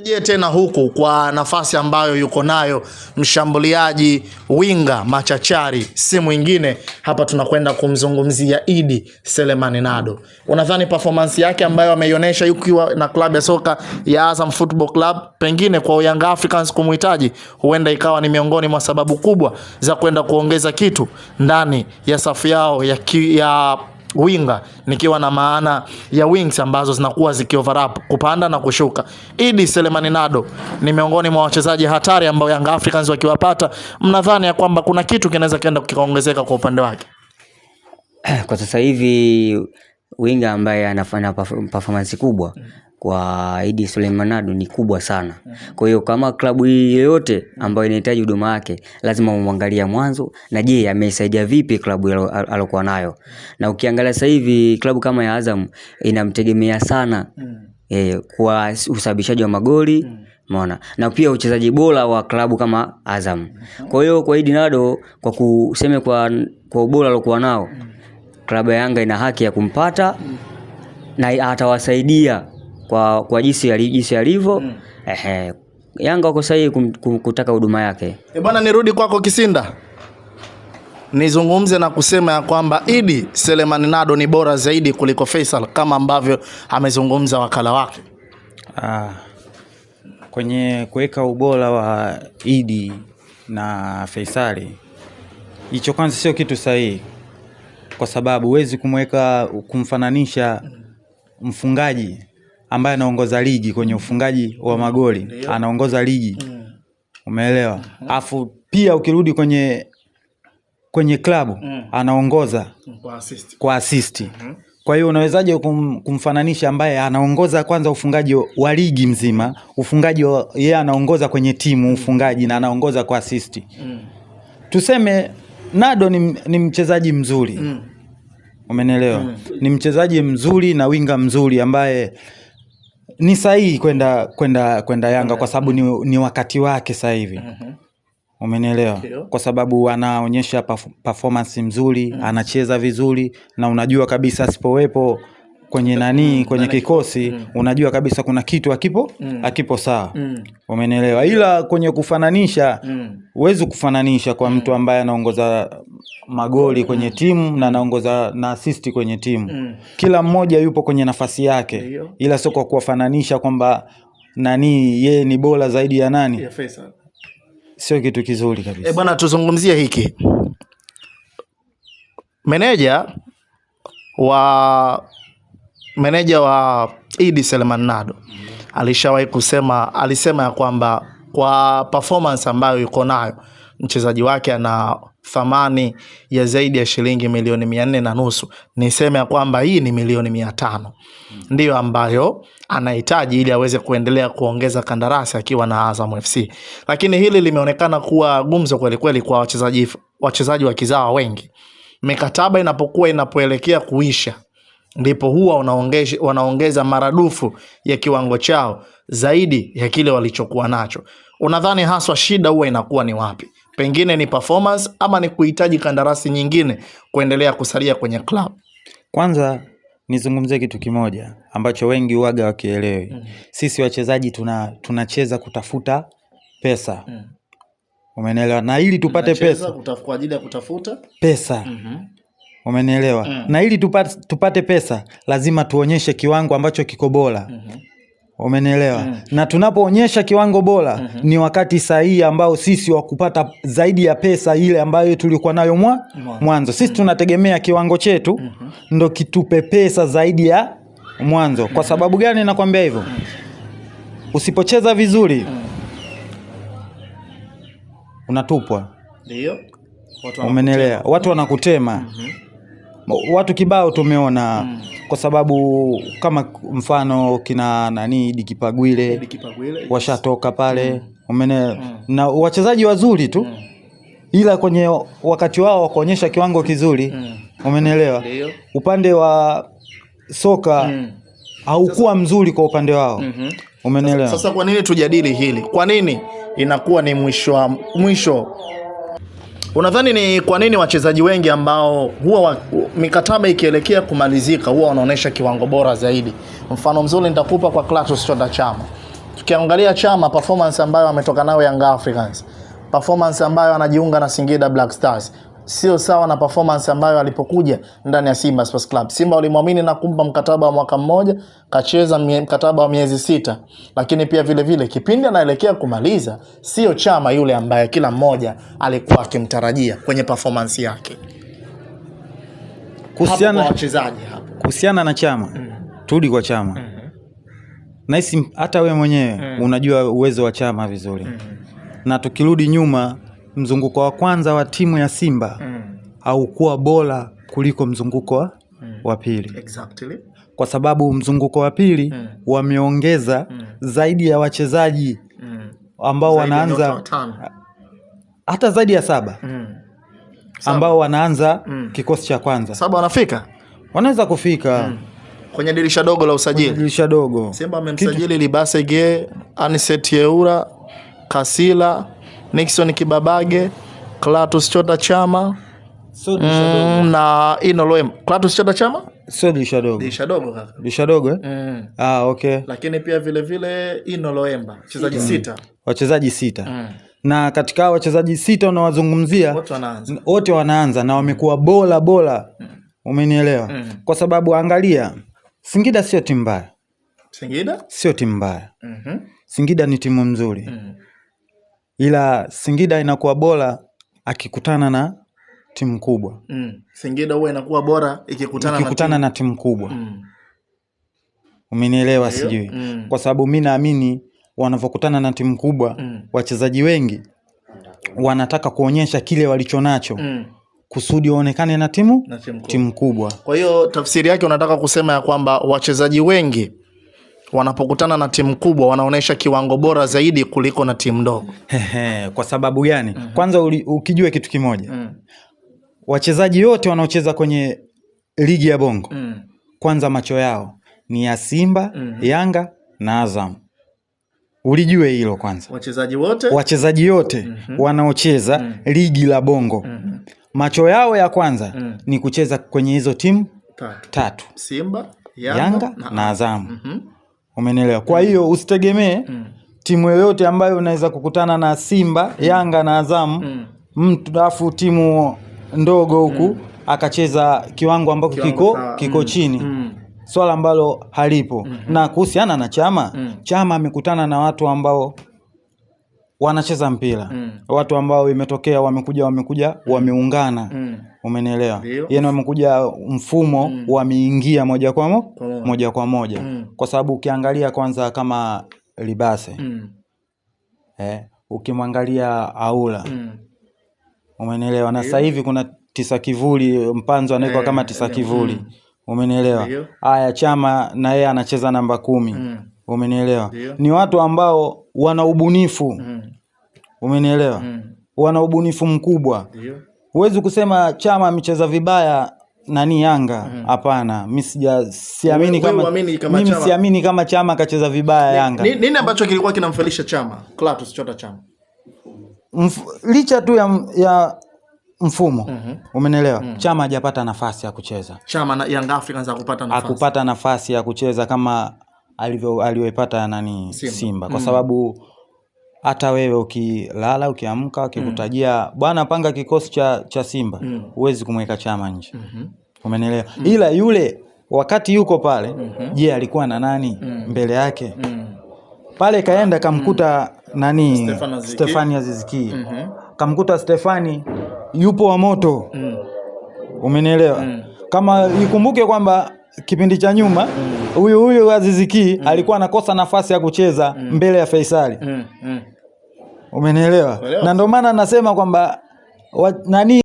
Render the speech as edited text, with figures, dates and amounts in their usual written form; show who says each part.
Speaker 1: Je, tena huku kwa nafasi ambayo yuko nayo mshambuliaji winga machachari, si mwingine hapa tunakwenda kumzungumzia Idi Selemani Nado. Unadhani performance yake ambayo ameionyesha yukiwa na klabu ya soka ya Azam Football Club, pengine kwa Young Africans kumuhitaji, huenda ikawa ni miongoni mwa sababu kubwa za kwenda kuongeza kitu ndani ya safu yao ya winga, nikiwa na maana ya wings ambazo zinakuwa zikioverlap kupanda na kushuka. Idi Selemani Nado ni miongoni mwa wachezaji hatari ambao Young Africans wakiwapata, mnadhani ya kwamba kuna kitu kinaweza kaenda kikaongezeka kwa upande wake?
Speaker 2: Kwa sasa hivi winga ambaye anafanya performance kubwa kwa Idi Selemani Nado ni kubwa sana. Kwa hiyo kama klabu yoyote ambayo inahitaji huduma yake, lazima umwangalia mwanzo na je, ameisaidia vipi klabu alokuwa nayo. Na ukiangalia sasa hivi klabu kama ya Azam inamtegemea sana kwa usababishaji wa magoli, umeona, na pia uchezaji bora wa klabu kama Azam. Kwa hiyo kwa Idi Nado, kwa kuseme kwa ubora alokuwa nao, klabu ya Yanga ina haki ya kumpata na atawasaidia kwa jinsi alivyo. Yanga wako sahihi kutaka huduma yake.
Speaker 1: Bwana, nirudi kwako Kisinda, nizungumze na kusema ya kwamba Idi Selemani Nado ni bora zaidi kuliko Faisal kama ambavyo amezungumza wakala wake.
Speaker 3: Kwenye kuweka ubora wa Idi na Faisali, hicho kwanza sio kitu sahihi, kwa sababu huwezi kumfananisha mfungaji ambaye anaongoza ligi kwenye ufungaji wa magoli, anaongoza ligi, umeelewa? Afu pia ukirudi kwenye klabu anaongoza kwa assist. Kwa hiyo unawezaje kumfananisha ambaye anaongoza kwanza ufungaji wa ligi mzima, ufungaji yeye anaongoza kwenye timu ufungaji na anaongoza kwa assist? Tuseme Nado ni mchezaji mzuri, umenielewa? Ni mchezaji mzuri na winga mzuri ambaye ni sahihi kwenda Yanga kwa sababu ni wakati wake sasa hivi. Umenielewa? Kwa sababu anaonyesha performance mzuri, anacheza vizuri, na unajua kabisa asipowepo kwenye kikosi, unajua kabisa kuna kitu hakipo sawa. Umenielewa? Ila kwenye kufananisha, huwezi kufananisha kwa mtu ambaye anaongoza magoli kwenye timu na anaongoza na assist kwenye timu. Kila mmoja yupo kwenye nafasi yake, ila sio kwa kuwafananisha kwamba yeye ni bora zaidi ya nani.
Speaker 1: Ya Faisal.
Speaker 3: Sio kitu kizuri kabisa.
Speaker 1: Bwana, tuzungumzie hiki. Meneja wa Idi Selemani Nado alishawahi alisema ya kwamba kwa performance ambayo yuko nayo mchezaji wake ana thamani ya zaidi ya shilingi milioni 400 na niseme ya kwamba hii ni milioni 500 ndiyo ambayo anahitaji ili aweze kuendelea kuongeza kandarasi akiwa na Azam FC. Lakini hili limeonekana kuwa gumzo kweli kweli kwa wachezaji wa kizawa wengi. Mikataba inapoelekea kuisha, ndipo huwa wanaongeza maradufu ya kiwango chao zaidi ya kile walichokuwa nacho. Unadhani haswa shida huwa inakuwa ni wapi? Pengine ni performance ama ni kuhitaji kandarasi nyingine kuendelea kusalia kwenye club?
Speaker 3: Kwanza nizungumzie kitu kimoja ambacho wengi huaga wakielewi. Sisi wachezaji tunacheza kutafuta pesa. Umenielewa? Na ili tupate pesa
Speaker 1: kwa ajili ya kutafuta
Speaker 3: pesa. Umenielewa? Na ili tupate pesa lazima tuonyeshe kiwango ambacho kiko bora. Umenielewa? Na tunapoonyesha kiwango bora ni wakati sahihi ambao sisi wa kupata zaidi ya pesa ile ambayo tulikuwa nayo mwanzo. Sisi tunategemea kiwango chetu ndo kitupe pesa zaidi ya mwanzo. Kwa sababu gani nakwambia hivyo? Usipocheza vizuri unatupwa.
Speaker 1: Ndio.
Speaker 3: Umenielewa? Watu wanakutema. Watu kibao tumeona. Kwa sababu kama mfano kina Idi Kipagwile washatoka pale. Umenielewa? Na wachezaji wazuri tu, ila kwenye wakati wao wakaonyesha kiwango kizuri. Umenielewa? Upande wa soka haukuwa mzuri kwa upande wao. Umenielewa?
Speaker 1: Sasa kwa nini tujadili hili? Kwa nini inakuwa ni mwisho? Unadhani ni kwa nini wachezaji wengi ambao huwa mikataba ikielekea kumalizika huwa wanaonesha kiwango bora zaidi? Mfano mzuri nitakupa kwa Clatous Chama. tukiangalia Chama performance ambayo ametoka nayo Young Africans, performance ambayo anajiunga na Singida Black Stars, sio sawa na performance ambayo alipokuja ndani ya Simba Sports Club. Simba walimwamini na kumpa mkataba wa mwaka mmoja, kacheza mkataba wa miezi 6. Lakini pia vile vile kipindi anaelekea kumaliza, sio Chama yule ambaye kila mmoja alikuwa akimtarajia kwenye performance yake.
Speaker 3: Kuhusiana na Chama, turudi kwa Chama. Nahisi hata wewe mwenyewe unajua uwezo wa Chama vizuri. Na tukirudi nyuma, mzunguko wa kwanza wa timu ya Simba haukuwa bora kuliko mzunguko wa pili.
Speaker 1: Exactly.
Speaker 3: Kwa sababu mzunguko wa pili wameongeza zaidi ya wachezaji ambao wanaanza hata zaidi ya 7 ambao wanaanza kikosi cha kwanza.
Speaker 1: 7 wanafika?
Speaker 3: Wanaweza kufika
Speaker 1: kwenye dirisha dogo la usajili.
Speaker 3: Dirisha dogo.
Speaker 1: Simba amemsajili Libasege, Aniset Yeura, Kasila, Nixon Kibabage, Clatous Chota Chama, na Ino Loemba. Clatous Chota Chama?
Speaker 3: Sio dirisha dogo.
Speaker 1: Dirisha dogo kaka.
Speaker 3: Dirisha dogo okay.
Speaker 1: Lakini pia vile vile Ino Loemba, wachezaji 6.
Speaker 3: Wachezaji 6. Na katika wachezaji 6 unawazungumzia wote wanaanza na wamekuwa bora. Umenielewa? Kwa sababu angalia, Singida sio timu mbaya.
Speaker 1: Singida
Speaker 3: sio timu mbaya. Singida ni timu nzuri. Ila Singida inakuwa bora akikutana na timu kubwa.
Speaker 1: Singida huwa inakuwa bora ikikutana
Speaker 3: na timu kubwa. Umenielewa sijui? Kwa sababu mimi naamini wanapokutana na timu kubwa, wachezaji wengi wanataka kuonyesha kile walichonacho. Kusudi waonekane na timu kubwa.
Speaker 1: Kwa hiyo tafsiri yake unataka kusema ya kwamba wachezaji wengi wanapokutana na timu kubwa wanaonesha kiwango bora zaidi kuliko na timu ndogo.
Speaker 3: Kwa sababu gani? Kwanza ukijue kitu kimoja. Wachezaji wote wanaocheza kwenye ligi ya Bongo, kwanza macho yao ni ya Simba, Yanga na Azam. Ulijue hilo kwanza. Wachezaji wote wanaocheza ligi la Bongo, macho yao ya kwanza ni kucheza kwenye hizo timu 3.
Speaker 1: Simba,
Speaker 3: Yanga na Azam. Umenielewa? Kwa hiyo usitegemee timu yoyote ambayo unaweza kukutana na Simba, Yanga na Azam, mtu afu timu ndogo huku akacheza kiwango ambako kiko chini. Swala ambalo halipo. Na kuhusiana na Chama, Chama amekutana na watu ambao wanacheza mpira. Watu ambao imetokea wamekuja wameungana. Umenielewa? Yaani wamekuja mfumo wameingia moja kwa moja. Kwa sababu ukiangalia kwanza kama Libase, ukimwangalia Aula, umenielewa? Na sasa hivi kuna 9 kivuli, Mpanzo anaitwa kama 9 kivuli. Umenielewa? Haya, Chama na yeye anacheza namba 10. Umenielewa? Ni watu ambao wana ubunifu. Umenielewa? Wana ubunifu mkubwa. Huwezi kusema Chama amecheza vibaya nani Yanga. Hapana. Mimi siamini kama Chama akacheza vibaya Yanga.
Speaker 1: Nini ambacho kilikuwa kinamfelisha Chama? Clatous Chota Chama.
Speaker 3: Licha tu ya mfumo. Umenielewa? Chama hajapata nafasi ya kucheza.
Speaker 1: Chama na Young Africans
Speaker 3: hakupata nafasi ya kucheza kama alivyoipata nani Simba. Kwa sababu hata wewe ukilala ukiamka ukikutajia bwana panga kikosi cha Simba, huwezi kumweka Chama nje. Umenielewa? Ila yule wakati yuko pale, je, alikuwa na nani mbele yake? Pale kaenda kamkuta nani Stefani Aziz Ki. Kamkuta Stefani yupo wa moto. Umenielewa? Kama ikumbuke kwamba kipindi cha nyuma huyu Aziz Ki alikuwa anakosa nafasi ya kucheza mbele ya Faisali. Umenielewa? Na ndio maana nasema kwamba nani